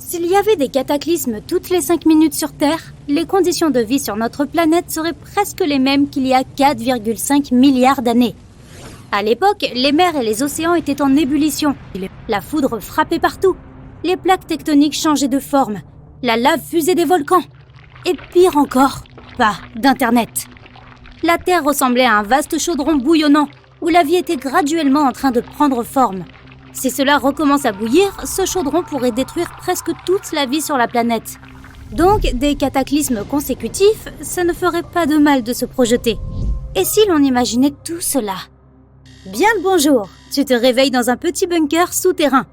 S'il y avait des cataclysmes toutes les 5 minutes sur Terre, les conditions de vie sur notre planète seraient presque les mêmes qu'il y a 4,5 milliards d'années. À l'époque, les mers et les océans étaient en ébullition. La foudre frappait partout. Les plaques tectoniques changeaient de forme. La lave fusait des volcans. Et pire encore, pas d'Internet. La Terre ressemblait à un vaste chaudron bouillonnant où la vie était graduellement en train de prendre forme. Si cela recommence à bouillir, ce chaudron pourrait détruire presque toute la vie sur la planète. Donc, des cataclysmes consécutifs, ça ne ferait pas de mal de se projeter. Et si l'on imaginait tout cela ? Bien le bonjour, tu te réveilles dans un petit bunker souterrain.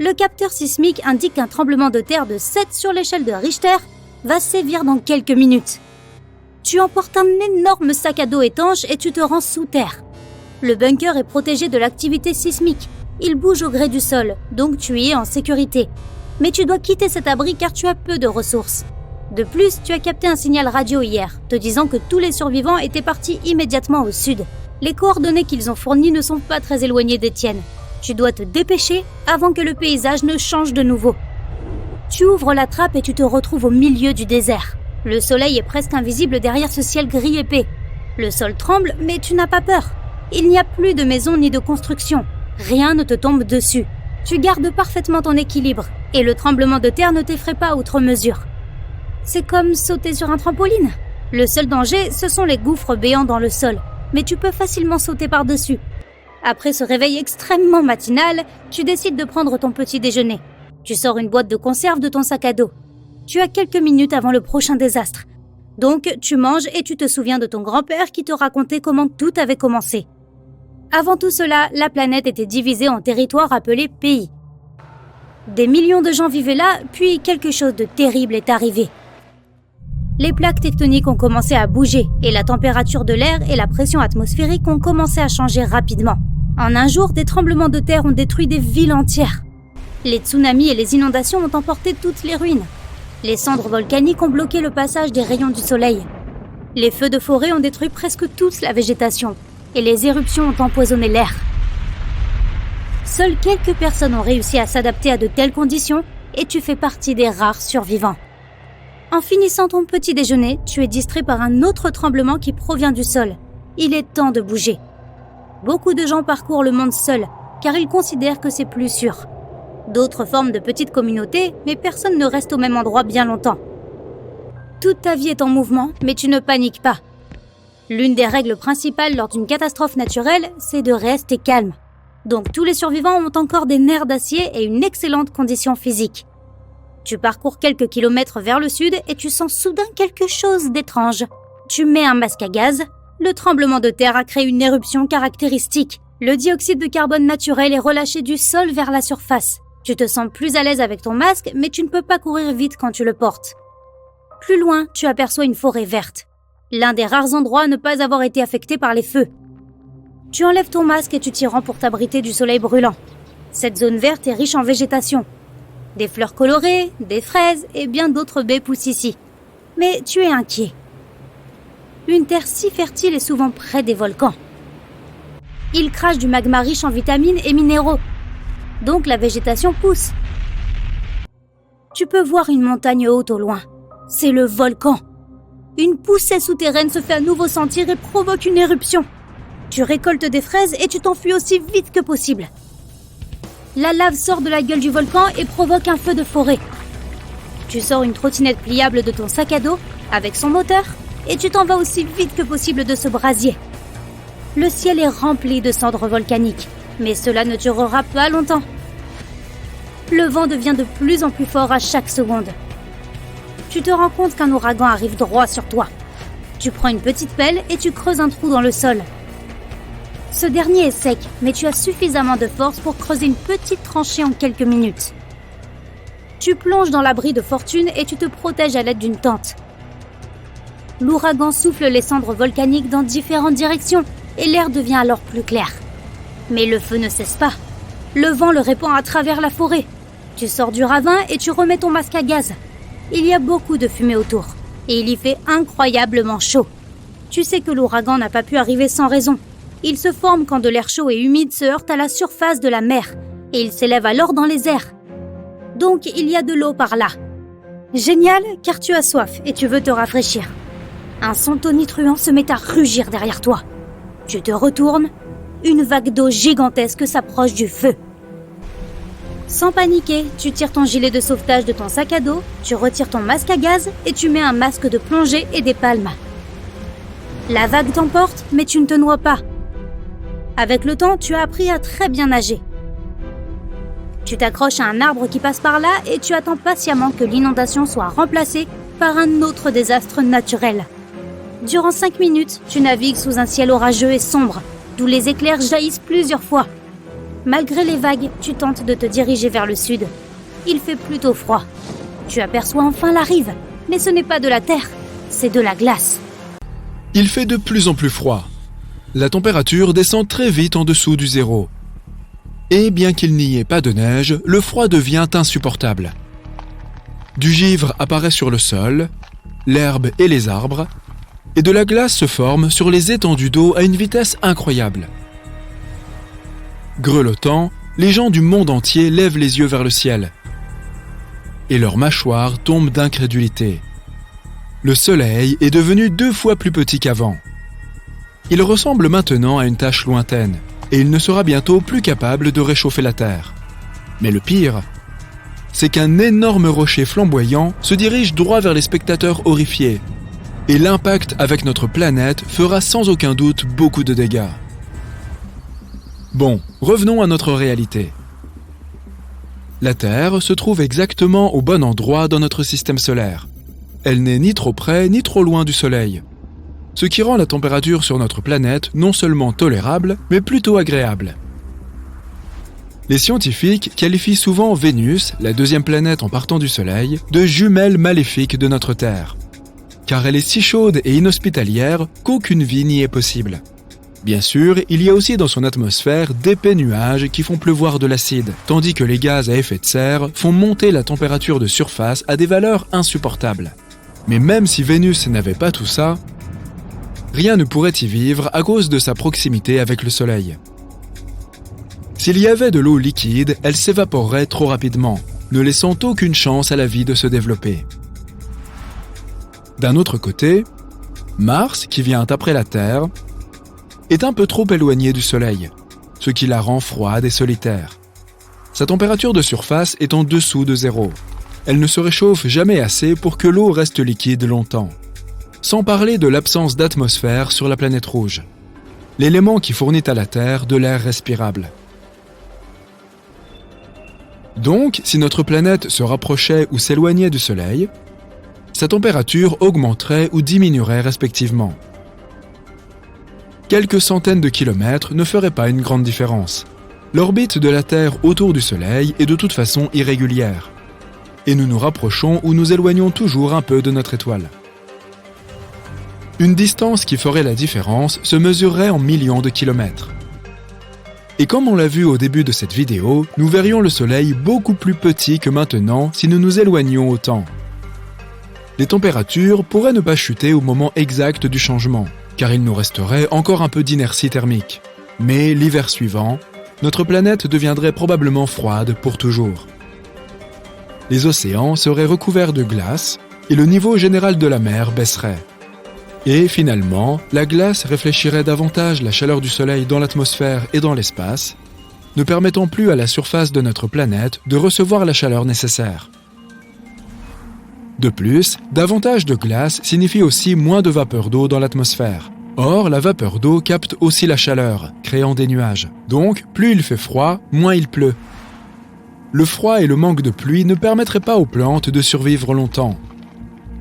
Le capteur sismique indique qu'un tremblement de terre de 7 sur l'échelle de Richter va sévir dans quelques minutes. Tu emportes un énorme sac à dos étanche et tu te rends sous terre. Le bunker est protégé de l'activité sismique. Il bouge au gré du sol, donc tu y es en sécurité. Mais tu dois quitter cet abri car tu as peu de ressources. De plus, tu as capté un signal radio hier, te disant que tous les survivants étaient partis immédiatement au sud. Les coordonnées qu'ils ont fournies ne sont pas très éloignées des tiennes. Tu dois te dépêcher avant que le paysage ne change de nouveau. Tu ouvres la trappe et tu te retrouves au milieu du désert. Le soleil est presque invisible derrière ce ciel gris épais. Le sol tremble, mais tu n'as pas peur. Il n'y a plus de maison ni de construction. Rien ne te tombe dessus. Tu gardes parfaitement ton équilibre et le tremblement de terre ne t'effraie pas outre mesure. C'est comme sauter sur un trampoline. Le seul danger, ce sont les gouffres béants dans le sol, mais tu peux facilement sauter par-dessus. Après ce réveil extrêmement matinal, tu décides de prendre ton petit déjeuner. Tu sors une boîte de conserve de ton sac à dos. Tu as quelques minutes avant le prochain désastre. Donc, tu manges et tu te souviens de ton grand-père qui te racontait comment tout avait commencé. Avant tout cela, la planète était divisée en territoires appelés pays. Des millions de gens vivaient là, puis quelque chose de terrible est arrivé. Les plaques tectoniques ont commencé à bouger et la température de l'air et la pression atmosphérique ont commencé à changer rapidement. En un jour, des tremblements de terre ont détruit des villes entières. Les tsunamis et les inondations ont emporté toutes les ruines. Les cendres volcaniques ont bloqué le passage des rayons du soleil. Les feux de forêt ont détruit presque toute la végétation. Et les éruptions ont empoisonné l'air. Seules quelques personnes ont réussi à s'adapter à de telles conditions et tu fais partie des rares survivants. En finissant ton petit déjeuner, tu es distrait par un autre tremblement qui provient du sol. Il est temps de bouger. Beaucoup de gens parcourent le monde seuls car ils considèrent que c'est plus sûr. D'autres forment de petites communautés, mais personne ne reste au même endroit bien longtemps. Toute ta vie est en mouvement, mais tu ne paniques pas. L'une des règles principales lors d'une catastrophe naturelle, c'est de rester calme. Donc tous les survivants ont encore des nerfs d'acier et une excellente condition physique. Tu parcours quelques kilomètres vers le sud et tu sens soudain quelque chose d'étrange. Tu mets un masque à gaz. Le tremblement de terre a créé une éruption caractéristique. Le dioxyde de carbone naturel est relâché du sol vers la surface. Tu te sens plus à l'aise avec ton masque, mais tu ne peux pas courir vite quand tu le portes. Plus loin, tu aperçois une forêt verte. L'un des rares endroits à ne pas avoir été affecté par les feux. Tu enlèves ton masque et tu t'y rends pour t'abriter du soleil brûlant. Cette zone verte est riche en végétation. Des fleurs colorées, des fraises et bien d'autres baies poussent ici. Mais tu es inquiet. Une terre si fertile est souvent près des volcans. Ils crachent du magma riche en vitamines et minéraux. Donc la végétation pousse. Tu peux voir une montagne haute au loin. C'est le volcan. Une poussée souterraine se fait à nouveau sentir et provoque une éruption. Tu récoltes des fraises et tu t'enfuis aussi vite que possible. La lave sort de la gueule du volcan et provoque un feu de forêt. Tu sors une trottinette pliable de ton sac à dos avec son moteur et tu t'en vas aussi vite que possible de ce brasier. Le ciel est rempli de cendres volcaniques, mais cela ne durera pas longtemps. Le vent devient de plus en plus fort à chaque seconde. Tu te rends compte qu'un ouragan arrive droit sur toi. Tu prends une petite pelle et tu creuses un trou dans le sol. Ce dernier est sec, mais tu as suffisamment de force pour creuser une petite tranchée en quelques minutes. Tu plonges dans l'abri de fortune et tu te protèges à l'aide d'une tente. L'ouragan souffle les cendres volcaniques dans différentes directions et l'air devient alors plus clair. Mais le feu ne cesse pas. Le vent le répand à travers la forêt. Tu sors du ravin et tu remets ton masque à gaz. Il y a beaucoup de fumée autour et il y fait incroyablement chaud. Tu sais que l'ouragan n'a pas pu arriver sans raison. Il se forme quand de l'air chaud et humide se heurte à la surface de la mer et il s'élève alors dans les airs. Donc il y a de l'eau par là. Génial, car tu as soif et tu veux te rafraîchir. Un son tonitruant se met à rugir derrière toi. Tu te retournes, une vague d'eau gigantesque s'approche du feu. Sans paniquer, tu tires ton gilet de sauvetage de ton sac à dos, tu retires ton masque à gaz et tu mets un masque de plongée et des palmes. La vague t'emporte, mais tu ne te noies pas. Avec le temps, tu as appris à très bien nager. Tu t'accroches à un arbre qui passe par là et tu attends patiemment que l'inondation soit remplacée par un autre désastre naturel. Durant 5 minutes, tu navigues sous un ciel orageux et sombre, d'où les éclairs jaillissent plusieurs fois. Malgré les vagues, tu tentes de te diriger vers le sud. Il fait plutôt froid. Tu aperçois enfin la rive, mais ce n'est pas de la terre, c'est de la glace. Il fait de plus en plus froid. La température descend très vite en dessous du zéro. Et bien qu'il n'y ait pas de neige, le froid devient insupportable. Du givre apparaît sur le sol, l'herbe et les arbres, et de la glace se forme sur les étendues d'eau à une vitesse incroyable. Grelottants, les gens du monde entier lèvent les yeux vers le ciel. Et leurs mâchoires tombent d'incrédulité. Le soleil est devenu 2 fois plus petit qu'avant. Il ressemble maintenant à une tache lointaine, et il ne sera bientôt plus capable de réchauffer la Terre. Mais le pire, c'est qu'un énorme rocher flamboyant se dirige droit vers les spectateurs horrifiés, et l'impact avec notre planète fera sans aucun doute beaucoup de dégâts. Bon, revenons à notre réalité. La Terre se trouve exactement au bon endroit dans notre système solaire. Elle n'est ni trop près ni trop loin du Soleil, ce qui rend la température sur notre planète non seulement tolérable, mais plutôt agréable. Les scientifiques qualifient souvent Vénus, la 2e planète en partant du Soleil, de jumelle maléfique de notre Terre, car elle est si chaude et inhospitalière qu'aucune vie n'y est possible. Bien sûr, il y a aussi dans son atmosphère d'épais nuages qui font pleuvoir de l'acide, tandis que les gaz à effet de serre font monter la température de surface à des valeurs insupportables. Mais même si Vénus n'avait pas tout ça, rien ne pourrait y vivre à cause de sa proximité avec le Soleil. S'il y avait de l'eau liquide, elle s'évaporerait trop rapidement, ne laissant aucune chance à la vie de se développer. D'un autre côté, Mars, qui vient après la Terre, est un peu trop éloigné du Soleil, ce qui la rend froide et solitaire. Sa température de surface est en dessous de zéro. Elle ne se réchauffe jamais assez pour que l'eau reste liquide longtemps. Sans parler de l'absence d'atmosphère sur la planète rouge, l'élément qui fournit à la Terre de l'air respirable. Donc, si notre planète se rapprochait ou s'éloignait du Soleil, sa température augmenterait ou diminuerait respectivement. Quelques centaines de kilomètres ne feraient pas une grande différence. L'orbite de la Terre autour du Soleil est de toute façon irrégulière, et nous nous rapprochons ou nous éloignons toujours un peu de notre étoile. Une distance qui ferait la différence se mesurerait en millions de kilomètres. Et comme on l'a vu au début de cette vidéo, nous verrions le Soleil beaucoup plus petit que maintenant si nous nous éloignions autant. Les températures pourraient ne pas chuter au moment exact du changement, car il nous resterait encore un peu d'inertie thermique. Mais l'hiver suivant, notre planète deviendrait probablement froide pour toujours. Les océans seraient recouverts de glace et le niveau général de la mer baisserait. Et finalement, la glace réfléchirait davantage la chaleur du Soleil dans l'atmosphère et dans l'espace, ne permettant plus à la surface de notre planète de recevoir la chaleur nécessaire. De plus, davantage de glace signifie aussi moins de vapeur d'eau dans l'atmosphère. Or, la vapeur d'eau capte aussi la chaleur, créant des nuages. Donc, plus il fait froid, moins il pleut. Le froid et le manque de pluie ne permettraient pas aux plantes de survivre longtemps,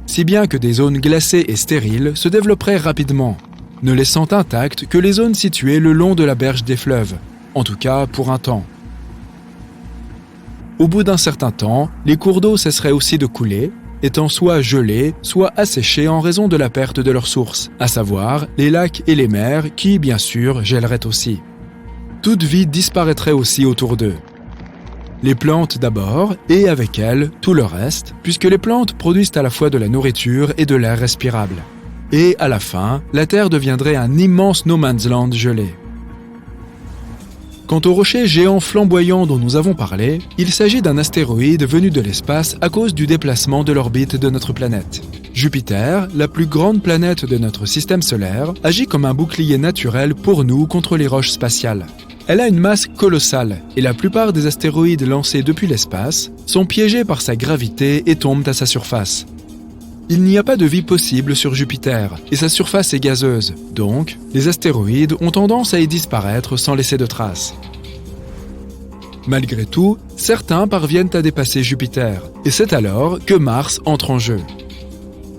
si bien que des zones glacées et stériles se développeraient rapidement, ne laissant intactes que les zones situées le long de la berge des fleuves, en tout cas pour un temps. Au bout d'un certain temps, les cours d'eau cesseraient aussi de couler, étant soit gelés, soit asséchés en raison de la perte de leur source, à savoir les lacs et les mers qui, bien sûr, gèleraient aussi. Toute vie disparaîtrait aussi autour d'eux. Les plantes d'abord, et avec elles, tout le reste, puisque les plantes produisent à la fois de la nourriture et de l'air respirable. Et à la fin, la Terre deviendrait un immense no man's land gelé. Quant au rocher géant flamboyant dont nous avons parlé, il s'agit d'un astéroïde venu de l'espace à cause du déplacement de l'orbite de notre planète. Jupiter, la plus grande planète de notre système solaire, agit comme un bouclier naturel pour nous contre les roches spatiales. Elle a une masse colossale et la plupart des astéroïdes lancés depuis l'espace sont piégés par sa gravité et tombent à sa surface. Il n'y a pas de vie possible sur Jupiter et sa surface est gazeuse, donc les astéroïdes ont tendance à y disparaître sans laisser de traces. Malgré tout, certains parviennent à dépasser Jupiter et c'est alors que Mars entre en jeu.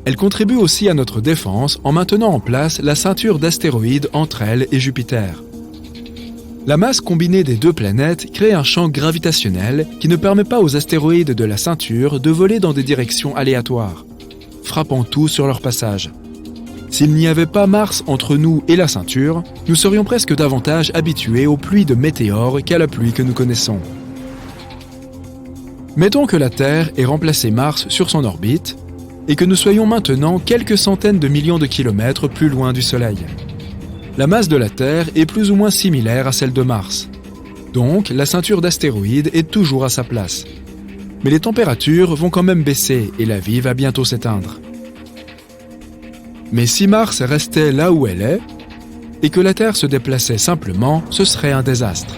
Elle contribue aussi à notre défense en maintenant en place la ceinture d'astéroïdes entre elle et Jupiter. La masse combinée des deux planètes crée un champ gravitationnel qui ne permet pas aux astéroïdes de la ceinture de voler dans des directions aléatoires, frappant tout sur leur passage. S'il n'y avait pas Mars entre nous et la ceinture, nous serions presque davantage habitués aux pluies de météores qu'à la pluie que nous connaissons. Mettons que la Terre ait remplacé Mars sur son orbite et que nous soyons maintenant quelques centaines de millions de kilomètres plus loin du Soleil. La masse de la Terre est plus ou moins similaire à celle de Mars. Donc, la ceinture d'astéroïdes est toujours à sa place. Mais les températures vont quand même baisser et la vie va bientôt s'éteindre. Mais si Mars restait là où elle est, et que la Terre se déplaçait simplement, ce serait un désastre.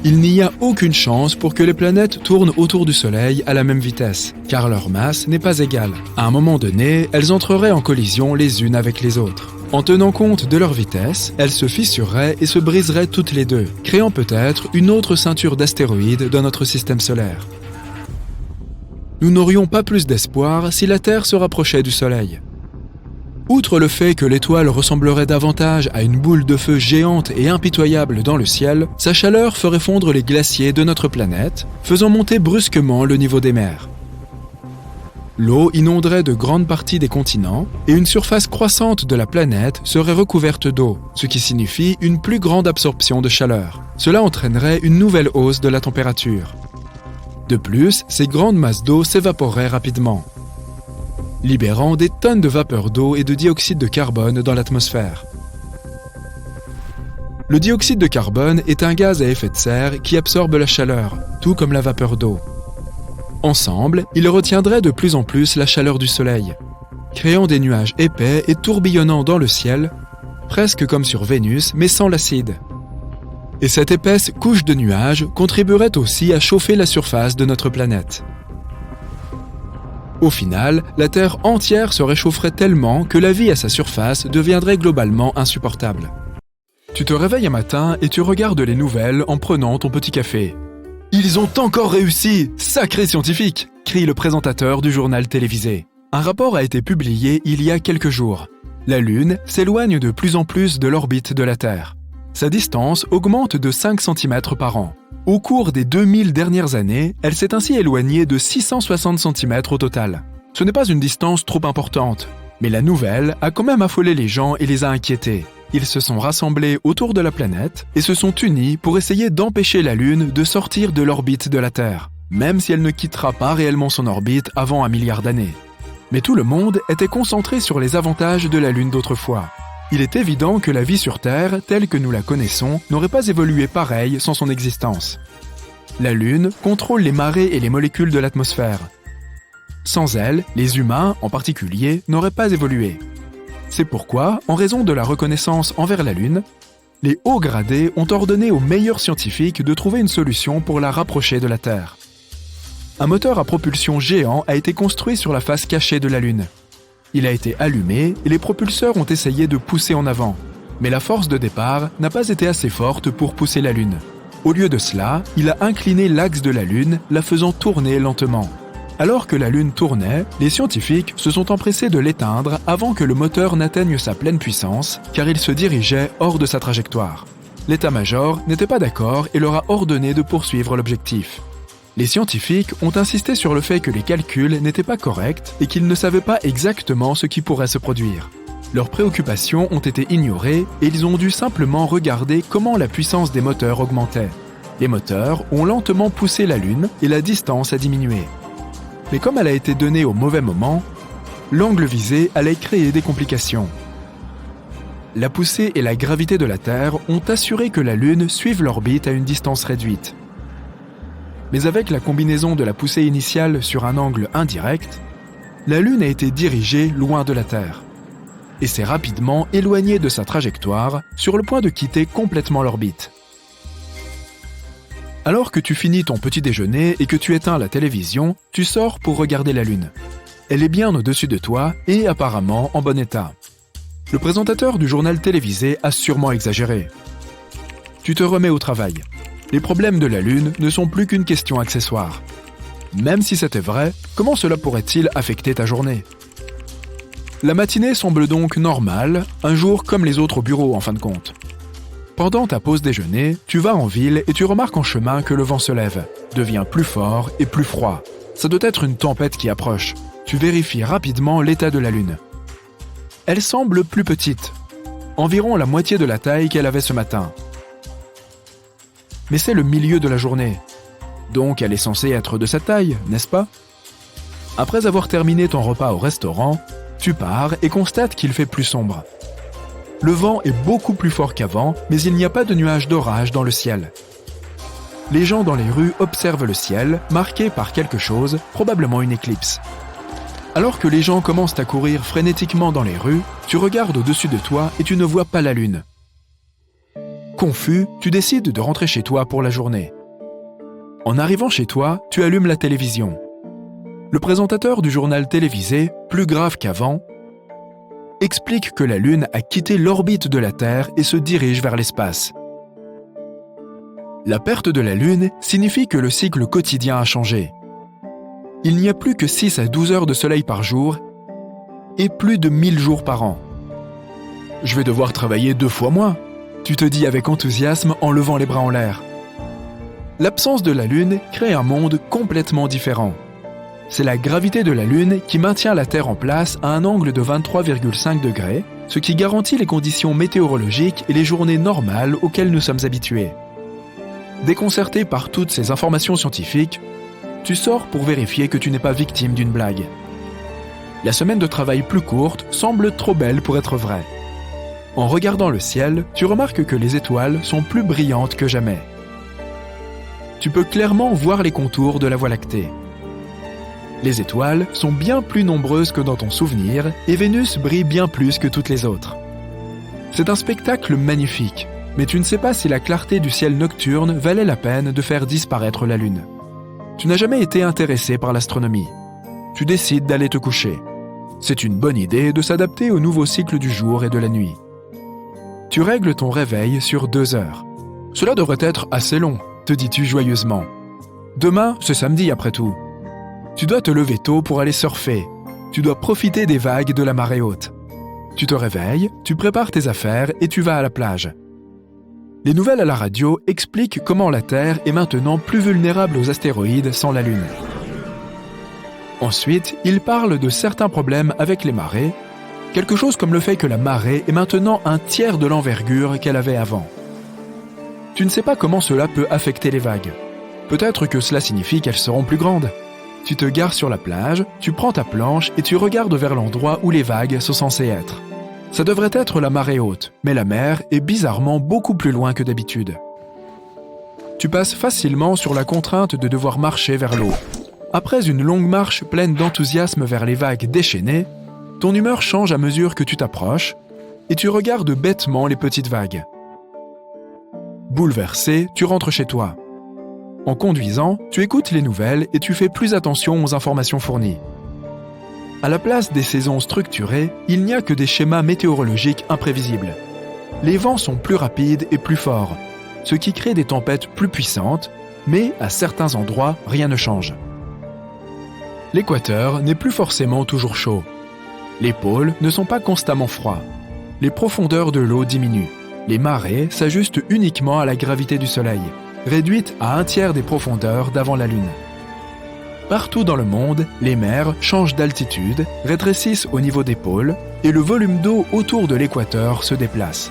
Il n'y a aucune chance pour que les planètes tournent autour du Soleil à la même vitesse, car leur masse n'est pas égale. À un moment donné, elles entreraient en collision les unes avec les autres. En tenant compte de leur vitesse, elles se fissureraient et se briseraient toutes les deux, créant peut-être une autre ceinture d'astéroïdes dans notre système solaire. Nous n'aurions pas plus d'espoir si la Terre se rapprochait du Soleil. Outre le fait que l'étoile ressemblerait davantage à une boule de feu géante et impitoyable dans le ciel, sa chaleur ferait fondre les glaciers de notre planète, faisant monter brusquement le niveau des mers. L'eau inonderait de grandes parties des continents et une surface croissante de la planète serait recouverte d'eau, ce qui signifie une plus grande absorption de chaleur. Cela entraînerait une nouvelle hausse de la température. De plus, ces grandes masses d'eau s'évaporeraient rapidement, libérant des tonnes de vapeur d'eau et de dioxyde de carbone dans l'atmosphère. Le dioxyde de carbone est un gaz à effet de serre qui absorbe la chaleur, tout comme la vapeur d'eau. Ensemble, ils retiendraient de plus en plus la chaleur du Soleil, créant des nuages épais et tourbillonnant dans le ciel, presque comme sur Vénus, mais sans l'acide. Et cette épaisse couche de nuages contribuerait aussi à chauffer la surface de notre planète. Au final, la Terre entière se réchaufferait tellement que la vie à sa surface deviendrait globalement insupportable. Tu te réveilles un matin et tu regardes les nouvelles en prenant ton petit café. « Ils ont encore réussi! Sacrés scientifiques !» crie le présentateur du journal télévisé. Un rapport a été publié il y a quelques jours. La Lune s'éloigne de plus en plus de l'orbite de la Terre. Sa distance augmente de 5 cm par an. Au cours des 2000 dernières années, elle s'est ainsi éloignée de 660 cm au total. Ce n'est pas une distance trop importante, mais la nouvelle a quand même affolé les gens et les a inquiétés. Ils se sont rassemblés autour de la planète et se sont unis pour essayer d'empêcher la Lune de sortir de l'orbite de la Terre, même si elle ne quittera pas réellement son orbite avant 1 milliard d'années. Mais tout le monde était concentré sur les avantages de la Lune d'autrefois. Il est évident que la vie sur Terre, telle que nous la connaissons, n'aurait pas évolué pareil sans son existence. La Lune contrôle les marées et les molécules de l'atmosphère. Sans elle, les humains, en particulier, n'auraient pas évolué. C'est pourquoi, en raison de la reconnaissance envers la Lune, les hauts gradés ont ordonné aux meilleurs scientifiques de trouver une solution pour la rapprocher de la Terre. Un moteur à propulsion géant a été construit sur la face cachée de la Lune. Il a été allumé et les propulseurs ont essayé de pousser en avant. Mais la force de départ n'a pas été assez forte pour pousser la Lune. Au lieu de cela, il a incliné l'axe de la Lune, la faisant tourner lentement. Alors que la Lune tournait, les scientifiques se sont empressés de l'éteindre avant que le moteur n'atteigne sa pleine puissance, car il se dirigeait hors de sa trajectoire. L'état-major n'était pas d'accord et leur a ordonné de poursuivre l'objectif. Les scientifiques ont insisté sur le fait que les calculs n'étaient pas corrects et qu'ils ne savaient pas exactement ce qui pourrait se produire. Leurs préoccupations ont été ignorées et ils ont dû simplement regarder comment la puissance des moteurs augmentait. Les moteurs ont lentement poussé la Lune et la distance a diminué. Mais comme elle a été donnée au mauvais moment, l'angle visé allait créer des complications. la poussée et la gravité de la Terre ont assuré que la Lune suive l'orbite à une distance réduite. Mais avec la combinaison de la poussée initiale sur un angle indirect, la Lune a été dirigée loin de la Terre et s'est rapidement éloignée de sa trajectoire sur le point de quitter complètement l'orbite. Alors que tu finis ton petit déjeuner et que tu éteins la télévision, tu sors pour regarder la Lune. Elle est bien au-dessus de toi et apparemment en bon état. Le présentateur du journal télévisé a sûrement exagéré. Tu te remets au travail. Les problèmes de la Lune ne sont plus qu'une question accessoire. Même si c'était vrai, comment cela pourrait-il affecter ta journée ? La matinée semble donc normale, un jour comme les autres au bureau en fin de compte. Pendant ta pause déjeuner, tu vas en ville et tu remarques en chemin que le vent se lève, devient plus fort et plus froid. Ça doit être une tempête qui approche. Tu vérifies rapidement l'état de la Lune. Elle semble plus petite, environ la moitié de la taille qu'elle avait ce matin. Mais c'est le milieu de la journée, donc elle est censée être de sa taille, n'est-ce pas ? Après avoir terminé ton repas au restaurant, tu pars et constates qu'il fait plus sombre. Le vent est beaucoup plus fort qu'avant, mais il n'y a pas de nuages d'orage dans le ciel. Les gens dans les rues observent le ciel, marqué par quelque chose, probablement une éclipse. Alors que les gens commencent à courir frénétiquement dans les rues, tu regardes au-dessus de toi et tu ne vois pas la Lune. Confus, tu décides de rentrer chez toi pour la journée. En arrivant chez toi, tu allumes la télévision. Le présentateur du journal télévisé, plus grave qu'avant, explique que la Lune a quitté l'orbite de la Terre et se dirige vers l'espace. La perte de la Lune signifie que le cycle quotidien a changé. Il n'y a plus que 6 à 12 heures de soleil par jour et plus de 1000 jours par an. Je vais devoir travailler 2 fois moins, tu te dis avec enthousiasme en levant les bras en l'air. L'absence de la Lune crée un monde complètement différent. C'est la gravité de la Lune qui maintient la Terre en place à un angle de 23,5 degrés, ce qui garantit les conditions météorologiques et les journées normales auxquelles nous sommes habitués. Déconcerté par toutes ces informations scientifiques, tu sors pour vérifier que tu n'es pas victime d'une blague. La semaine de travail plus courte semble trop belle pour être vraie. En regardant le ciel, tu remarques que les étoiles sont plus brillantes que jamais. Tu peux clairement voir les contours de la Voie lactée. Les étoiles sont bien plus nombreuses que dans ton souvenir et Vénus brille bien plus que toutes les autres. C'est un spectacle magnifique, mais tu ne sais pas si la clarté du ciel nocturne valait la peine de faire disparaître la Lune. Tu n'as jamais été intéressé par l'astronomie. Tu décides d'aller te coucher. C'est une bonne idée de s'adapter au nouveau cycle du jour et de la nuit. Tu règles ton réveil sur 2 heures. Cela devrait être assez long, te dis-tu joyeusement. Demain, c'est samedi après tout. Tu dois te lever tôt pour aller surfer. Tu dois profiter des vagues de la marée haute. Tu te réveilles, tu prépares tes affaires et tu vas à la plage. Les nouvelles à la radio expliquent comment la Terre est maintenant plus vulnérable aux astéroïdes sans la Lune. Ensuite, ils parlent de certains problèmes avec les marées, quelque chose comme le fait que la marée est maintenant un tiers de l'envergure qu'elle avait avant. Tu ne sais pas comment cela peut affecter les vagues. Peut-être que cela signifie qu'elles seront plus grandes. Tu te gares sur la plage, tu prends ta planche et tu regardes vers l'endroit où les vagues sont censées être. Ça devrait être la marée haute, mais la mer est bizarrement beaucoup plus loin que d'habitude. Tu passes facilement sur la contrainte de devoir marcher vers l'eau. Après une longue marche pleine d'enthousiasme vers les vagues déchaînées, ton humeur change à mesure que tu t'approches et tu regardes bêtement les petites vagues. Bouleversé, tu rentres chez toi. En conduisant, tu écoutes les nouvelles et tu fais plus attention aux informations fournies. À la place des saisons structurées, il n'y a que des schémas météorologiques imprévisibles. Les vents sont plus rapides et plus forts, ce qui crée des tempêtes plus puissantes, mais à certains endroits, rien ne change. L'équateur n'est plus forcément toujours chaud. Les pôles ne sont pas constamment froids. Les profondeurs de l'eau diminuent. Les marées s'ajustent uniquement à la gravité du Soleil, réduite à 1/3 des profondeurs d'avant la Lune. Partout dans le monde, les mers changent d'altitude, rétrécissent au niveau des pôles et le volume d'eau autour de l'équateur se déplace.